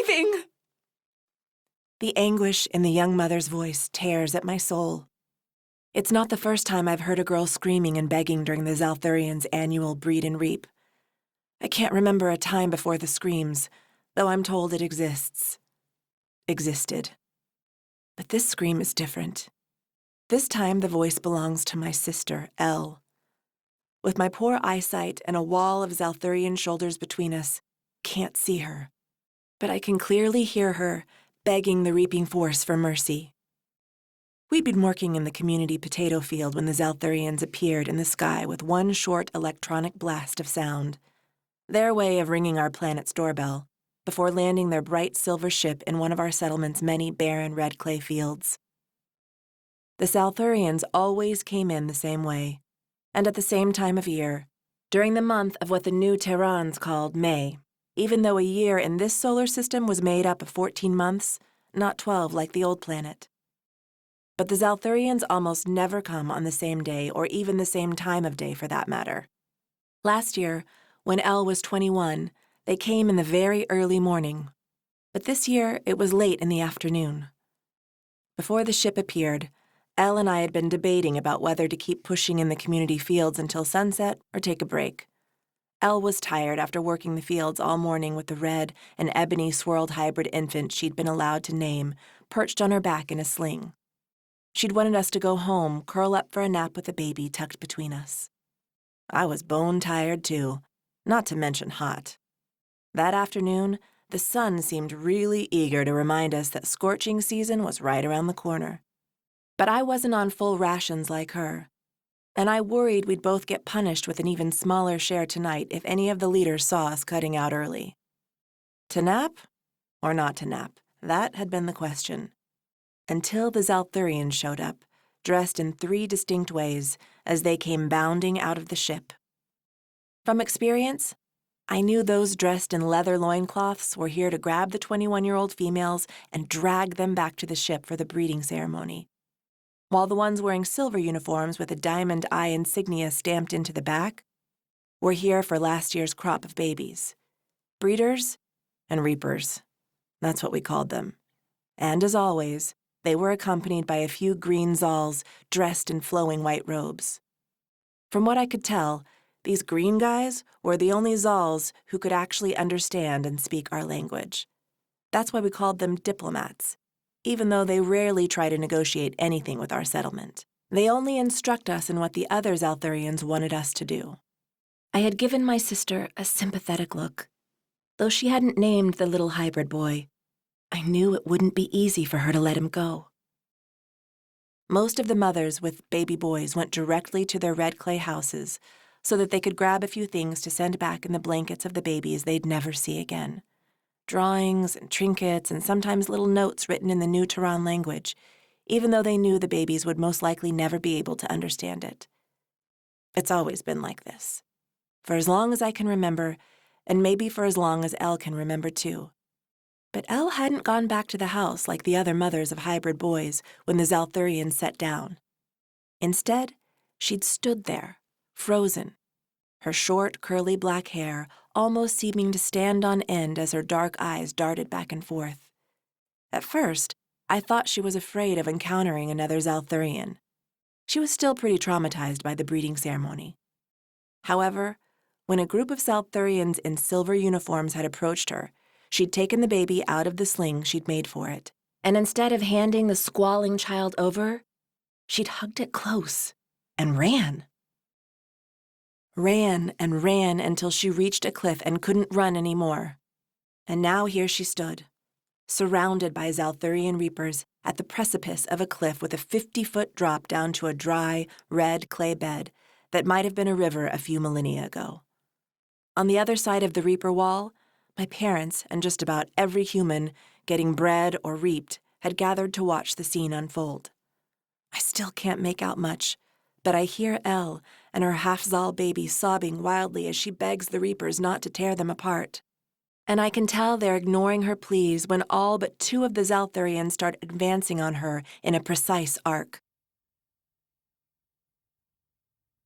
leaving!" The anguish in the young mother's voice tears at my soul. It's not the first time I've heard a girl screaming and begging during the Xalthurians' annual breed and reap. I can't remember a time before the screams, though I'm told it existed. But this scream is different. This time the voice belongs to my sister, Elle. With my poor eyesight and a wall of Xalthurian shoulders between us, can't see her. But I can clearly hear her begging the reaping force for mercy. We'd been working in the community potato field when the Xalthurians appeared in the sky with one short electronic blast of sound, their way of ringing our planet's doorbell, before landing their bright silver ship in one of our settlement's many barren red clay fields. The Xalthurians always came in the same way, and at the same time of year, during the month of what the new Terrhans called May, even though a year in this solar system was made up of 14 months, not 12 like the old planet. But the Xalthurians almost never come on the same day or even the same time of day for that matter. Last year, when Elle was 21, they came in the very early morning, but this year it was late in the afternoon. Before the ship appeared, Elle and I had been debating about whether to keep pushing in the community fields until sunset or take a break. Elle was tired after working the fields all morning with the red and ebony swirled hybrid infant she'd been allowed to name, perched on her back in a sling. She'd wanted us to go home, curl up for a nap with the baby tucked between us. I was bone tired too, not to mention hot. That afternoon, the sun seemed really eager to remind us that scorching season was right around the corner. But I wasn't on full rations like her, and I worried we'd both get punished with an even smaller share tonight if any of the leaders saw us cutting out early. To nap or not to nap? That had been the question. Until the Xalthurians showed up, dressed in 3 distinct ways, as they came bounding out of the ship. From experience, I knew those dressed in leather loincloths were here to grab the 21-year-old females and drag them back to the ship for the breeding ceremony, while the ones wearing silver uniforms with a diamond eye insignia stamped into the back were here for last year's crop of babies. Breeders and reapers. That's what we called them. And as always, they were accompanied by a few green Xals dressed in flowing white robes. From what I could tell, these green guys were the only Xals who could actually understand and speak our language. That's why we called them diplomats, even though they rarely try to negotiate anything with our settlement. They only instruct us in what the other Xalthurians wanted us to do. I had given my sister a sympathetic look. Though she hadn't named the little hybrid boy, I knew it wouldn't be easy for her to let him go. Most of the mothers with baby boys went directly to their red clay houses so that they could grab a few things to send back in the blankets of the babies they'd never see again. Drawings and trinkets and sometimes little notes written in the new Terrhan language, even though they knew the babies would most likely never be able to understand it. It's always been like this. For as long as I can remember, and maybe for as long as Elle can remember too. But Elle hadn't gone back to the house like the other mothers of hybrid boys when the Xalthurians sat down. Instead, she'd stood there, frozen, her short, curly black hair almost seeming to stand on end as her dark eyes darted back and forth. At first, I thought she was afraid of encountering another Xalthurian. She was still pretty traumatized by the breeding ceremony. However, when a group of Xalthurians in silver uniforms had approached her, she'd taken the baby out of the sling she'd made for it, and instead of handing the squalling child over, she'd hugged it close and ran. Ran and ran until she reached a cliff and couldn't run anymore. And now here she stood, surrounded by Xalthurian reapers at the precipice of a cliff with a 50-foot drop down to a dry, red clay bed that might have been a river a few millennia ago. On the other side of the reaper wall, my parents and just about every human getting bred or reaped had gathered to watch the scene unfold. I still can't make out much, but I hear Elle and her half-Xal baby sobbing wildly as she begs the reapers not to tear them apart. And I can tell they're ignoring her pleas when all but 2 of the Xalthurians start advancing on her in a precise arc.